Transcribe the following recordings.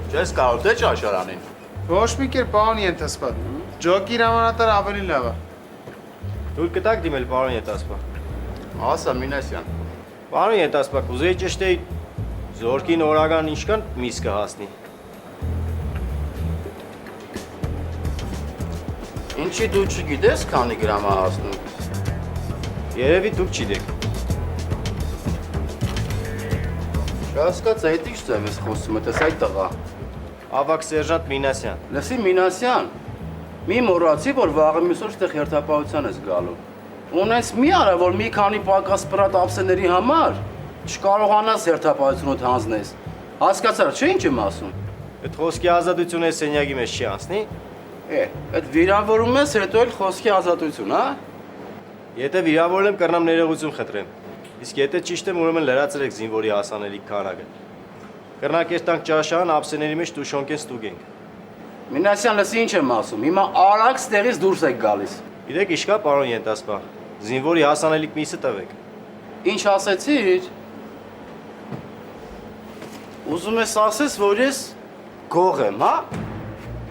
Չես կարող թե ճաշարանին։ Ոչ մի կերպ պարոն ենթասպատ։ Ջոկի հրամանատար ավելի լավ է։ Դուք կտակ դիմել պարոն Ետասպա։ Ասա Մինասյան։ Պարոն Ետասպա, կուզեի ճշտեի զորքին օրական ինչքան միս կհասնի։ Ինչի դու չգիտես քանի գրամ է հասնում։ Երևի դուք չգիտեք։ Չհասկացա, այդ ինչ ձև ես խոսում, այդպես այդ տղա։ Ավակ սերժանտ Մինասյան։ Լսի Մինասյան, մի մոռացի, որ վաղը մյուս օր ստեղ հերթապահության ես գալու։ Ունես մի արա, որ մի քանի պակաս պրատ ափսեների համար չկարողանաս հերթապահությունդ հանձնես։ Հասկացար, չէ՞ ինչ եմ ասում։ Այդ խոսքի ազատությունը սենյակի մեջ չի անցնի։ Այդ վիրավորում ես, հետո էլ խոսքի ազատություն, հա։ Եթե վիրավորել եմ, կռնամ ներողություն խնդրեմ։ Իսկ եթե ճիշտ եմ, ուրեմն լրացրեք զինվորի հասանելիք քանակը։ Կռնակերտանք ճաշարան ափսեների մեջ տուշոնկեն ստուգենք։ Մինասյան, լսի ինչ եմ ասում, հիմա արագ ստեղից դուրս եք գալիս։ Գիտեք ինչ կա, պարոն Ետասպա, զինվորի հասանելիք միսը տվեք։ Ինչ ասեցիր։ Ուզում ես ասես, որ ես գող եմ, հա։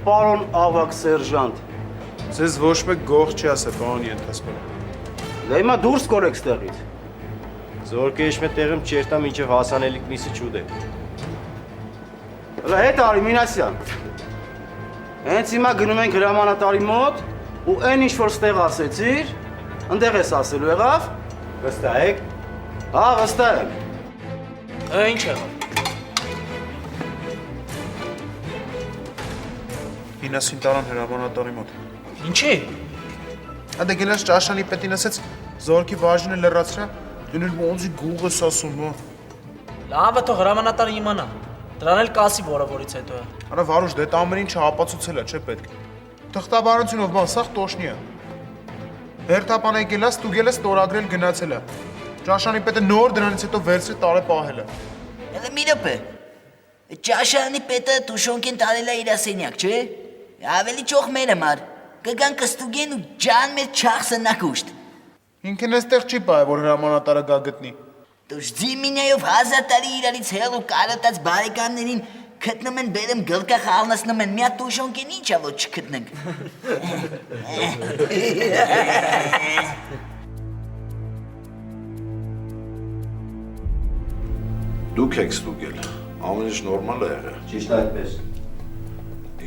Պարոն ավակ սերժանտ։ Ձեզ ոչ մեկ գող չի ասել, պարոն ենթասպատ։ Դե հիմա դուրս կորեք ստեղից։ Զորքը իշխմե տեղում չերտա մինչև հասանելիք միսը չուդեք։ Հələ հետ արի Մինասյան։ Հենց հիմա գնում ենք հրամանատարի մոտ ու այն ինչ որ ստեղ ասեցիր, ընդեղ ես ասելու եղավ։ Վստահ եք։ Հա, վստահ եմ։ Ինչ եղավ։ Մինասին տարան հրամանատարի մոտ։ Ինչի։ Ադե գնաց ճաշանի պետին ասեց զորքի բաժինը լրացրա, դունել ոնցի գուղ ես ասում, հա։ Լավ է թող հրամանատարը իմանա։ Դրան էլ կասի որից հետո է։ Արա վարուժ, դե ամեն ինչը ապացուցել է, չէ պետք։ Թղթաբանությունով բան, սաղ տոշնի է։ Հերթապան եկել է, ստուգել է, ստորագրել գնացել է։ Ճաշանի պետը նոր դրանից հետո վերցրի տարե պահել է։ Հələ մի րոպե։ Ճաշարանի պետը տուշոնքին տարել է իր սենյակ, չէ՞։ Ավելի ճոխ մեր համար։ Կգան կստուգեն ու ջան մեր չախսնակուշտ։ Ինքն էստեղ չի պահ, որ հրամանատարը գա գտնի։ Դուշ ձիմինայով 1000 տարի իրարից հել ու կարոտած բարեկամներին գտնում են բերեմ գլկա խալնացնում են մի հատ տուշոնքին ինչ է որ չգտնենք։ Դուք եք ստուգել, ամեն ինչ նորմալ է եղել։ Ճիշտ այդպես։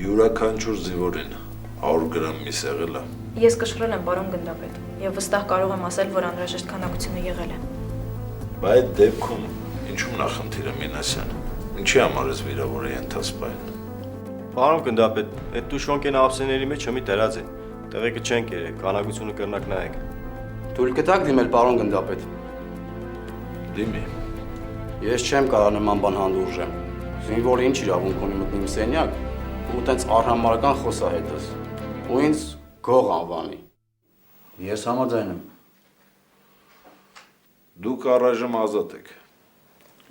Յուրաքանչյուր զինվորին 100 գրամ միս եղել է։ Ես կշռել եմ պարոն գնդապետ եւ վստահ կարող եմ ասել, որ անհրաժեշտ քանակությունը եղել է։ Բայց այդ դեպքում ինչու՞մն է խնդիրը Մինասյան։ Ինչի համար ես վիրավորի ենթասպային։ Պարոն գնդապետ, այդ տուշոնկեն ափսեների մեջ հմի դրած է։ Տեղեկը չենք երեք, քանակությունը կրնակ նայեք։ Թույլ կտակ դիմել պարոն գնդապետ։ Դիմի։ Ես չեմ կարող նման բան հանդուրժեմ։ Զինվորը ինչ իրավունք ունի մտնի իմ սենյակ ու տենց արհամարական խոսահետս։ Ու ինձ գող անվանի։ Ես համաձայն եմ։ Դուք առայժմ ազատ եք։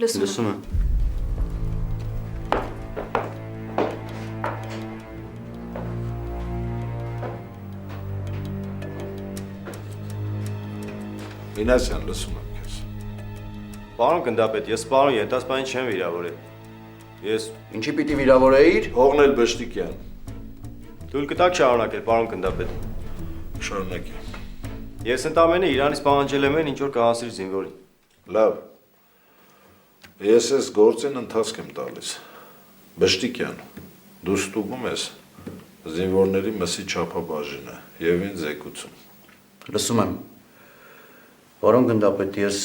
Լսում եմ։ Մինասյան, լսում եմ քեզ։ Պարոն գնդապետ, ես պարոն Ետասպային չեմ վիրավորել։ Ես Ինչի պիտի վիրավորեիր։ Օղնել Բշտիկյան։ թույլ կտակ շարունակել, պարոն գնդապետ։ Շարունակի։ Ես ընդամենը Իրանից պահանջել եմ ինչ որ կհասրի զինվորին։ Լավ։ Ես ես գործին ընթացք եմ տալիս։ Բշտիկյան, դու ստուգում ես զինվորների մսի չափաբաժինը եւ ինձ զեկուցում։ Լսում եմ։ Պարոն գնդապետ, ես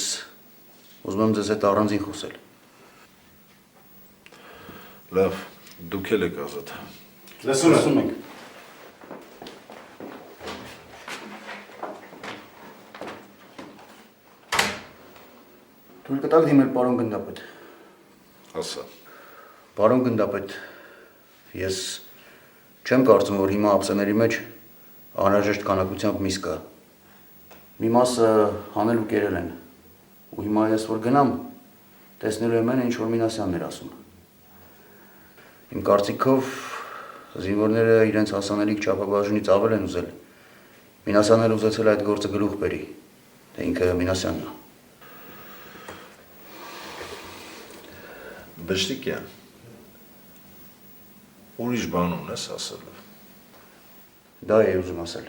ուզում եմ ձեզ հետ առանձին խոսել։ Լավ, դուք էլ եք ազատ։ Լսում ենք։ Թույլ կտակ դիմել պարոն գնդապետ։ Ասա։ Պարոն գնդապետ, ես չեմ կարծում, որ հիմա ափսեների մեջ անհրաժեշտ քանակությամբ միս կա։ Մի մասը հանել ու կերել են։ Ու հիմա ես որ գնամ, տեսնելու եմ այն ինչ որ Մինասյանն էր ասում։ Իմ կարծիքով զինվորները իրենց հասանելիք չափաբաժինից ավել են ուզել։ Մինասյանն էլ ուզեցել այդ գործը գլուխ բերի։ Թե ինքը Մինասյանն է։ Բշտիկյան, Ուրիշ բան ունես ասել։ Դա է ուզում ասել։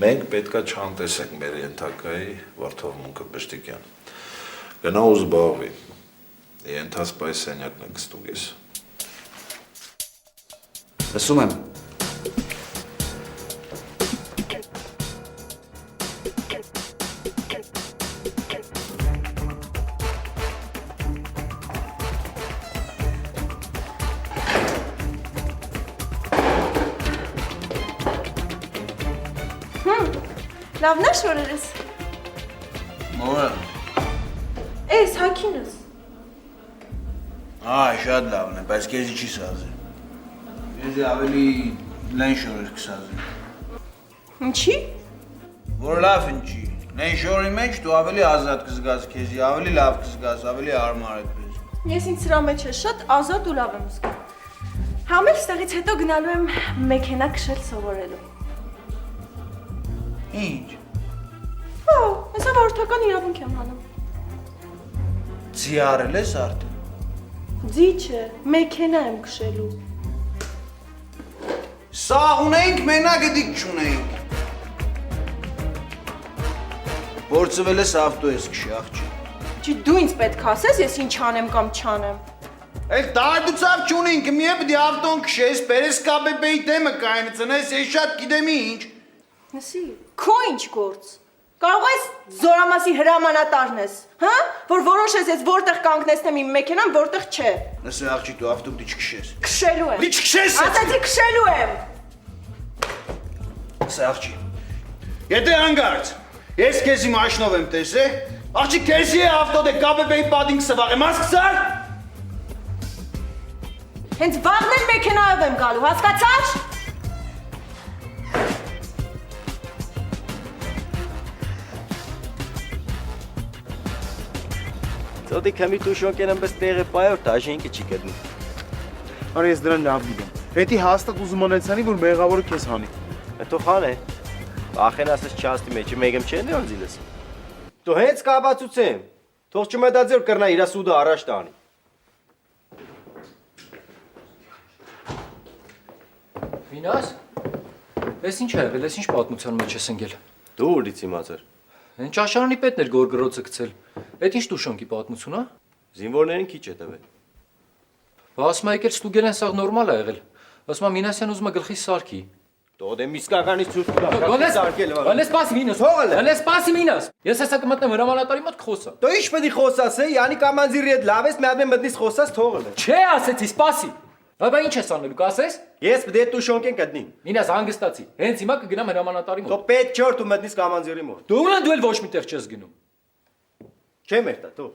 Մենք պետքա չանտեսենք մեր ենթակայի վարդովմունքը Բշտիկյան։ Գնա ու զբաղվի։ Ենթասպայի սենյակն է կստուգես։ Լսում եմ։ Լավն է շորերս։ Մորը։ Էս հակինս։ Շատ լավն է, բայց քեզի չի սազի։ Քեզի ավելի լայն շորեր կսազի։ Ինչի։ Որ լավ ինչի։ Լայն շորի մեջ դու ավելի ազատ կզգաս քեզի, ավելի լավ կզգաս, ավելի հարմար է քեզ։ Ես ինձ սրա մեջ է շատ ազատ ու լավ եմ զգում։ Համել ստեղից հետո գնալու եմ մեքենա քշել սովորելու։ Ինչ։ Հա, հեսա վարորդական իրավունք եմ հանում։ Ձի արել ես արդեն։ Ձի չէ, մեքենա եմ քշելու։ Սաղ ունեինք, մենակ էդիկ չունեինք։ Որցվել ես ավտո ես քշի, աղջի։ Չի դու ինձ պետք ասես, ես ինչ անեմ կամ չանեմ։ Էլ տարդուցավ չունեինք, մի է պդի ավտոն քշես, պերես կաբեբեի դեմը կային ծնես, ես շատ գիտեմ ինչ։ Լսի, քո ինչ գործ։ Կարող ես զորամասի հրամանատարն ես, հա? Որ որոշես ես որտեղ կանգնեցնեմ իմ մեքենան, որտեղ չէ։ Լսի աղջի դու ավտոն դի չքշես։ Քշելու եմ։ Դի չքշես։ Ասացի քշելու եմ։ Լսի աղջի։ Եթե հանգարց, ես քեզի մաշնով եմ տեսե, աղջի քեզի է ավտո դե կաբեբեի պատինք սվաղեմ, հասկացար։ Հենց վաղն էլ մեքենայով եմ գալու, հասկացար։ Ծոտի քամի տուշոնկեն ամբես տեղը պայոր տաժինքը չի կդնի։ Արա ես դրան լավ գիտեմ։ Հետի հաստատ ուզում անեցանի, որ մեղավորը քեզ հանի։ Հետո խան է։ Ախեն ասես չաստի մեջը մեգեմ չեն դոնձիլս։ Դու հենց կաբացուցեմ։ Թող չմետաձի որ կրնա իր սուդը առաջ տանի։ Մինաս։ Էս ինչ է եղել, էս ինչ պատմության մեջ ես ընկել։ Դու ուրից իմացար։ Հենց ճաշարանի պետն էր գորգրոցը գցել։ Էդ ինչ տուշոնկի պատմություն է։ Զինվորներին քիչ է տվել։ Բա ասում եկել ստուգեն սաղ նորմալ է եղել։ Ասում Մինասյան ուզում է գլխի սարքի։ Դե իսկականից ցույց տա։ Գոնես սպասի Մինաս, հողը։ Գոնես սպասի Մինաս։ Ես հեսա կմտնեմ հրամանատարի մոտ կխոսա։ Դու ինչ պետք է խոսաս, Յանի կամանձիրի հետ լավ ես, մի հատ մտնից խոսաս թողել։ Չէ, ասեցի, սպասի։ Բա ինչ ես անելու, կասես։ Ես պետք է տուշոնկեն կդնի։ Մինաս հանգստացի։ Հենց հիմա կգնամ հրամանատարի մոտ։ Դու պետք չէ որ դու մտնից կամանձիրի մոտ։ Դու ուրան դու էլ ոչ միտեղ չես գնում։ Չէ մերտա, դու։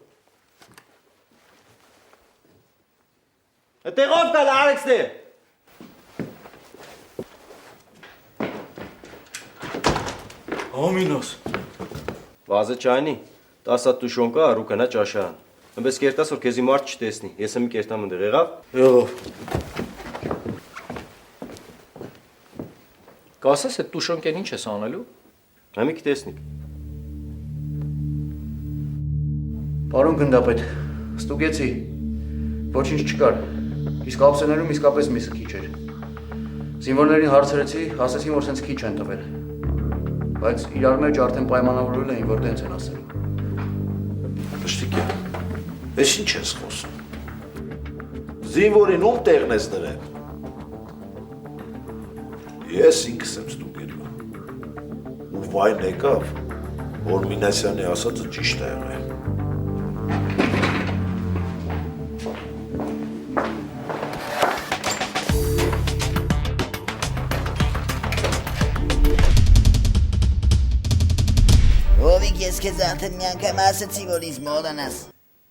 Այդտեղով կա Ալեքսը։ Ամինոս։ Վազը չայնի, 10 հատ տուշոնկա առու կնա ճաշարան։ Այնպես կերտաս որ քեզի մարդ չտեսնի։ Ես եմ կերտամ ընդեղ եղավ։ Եղավ։ Կասես այդ տուշոնկեն ինչ ես անելու։ Համի կտեսնի։ Պարոն գնդապետ, ստուգեցի, ոչինչ չկար, իսկ ափսեներում իսկապես միսը քիչ էր։ Զինվորներին հարցրեցի, ասեցին, որ սենց քիչ են տվել, բայց իրար մեջ արդեն պայմանավորվել էին, որ տենց են ասելու։ Բշտիկյան, ես ինչ ես խոսում։ Զինվորին ում տեղն ես դրել։ Ես ինքս եմ ստուգելու։ Ու վայն եկավ, որ Մինասյանի ասածը ճիշտ է եղել։ Ովիկ ես քեզ արդեն մի անգամ ասացի, որ ինձ մոռանաս։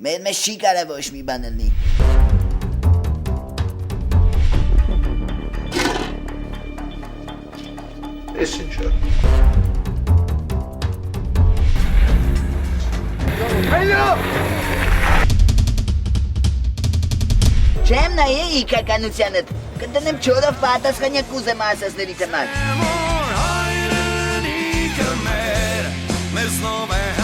Մեր մեջ չի կարա ոչ մի բան լինի։ Ես ինչ է։ Չեմ նայե իքականությանդ, կդնեմ չորով պատասխանյակ կուզեմ ասասների թմակ։ Մեր հայրենիքը մեր, մեզ նով է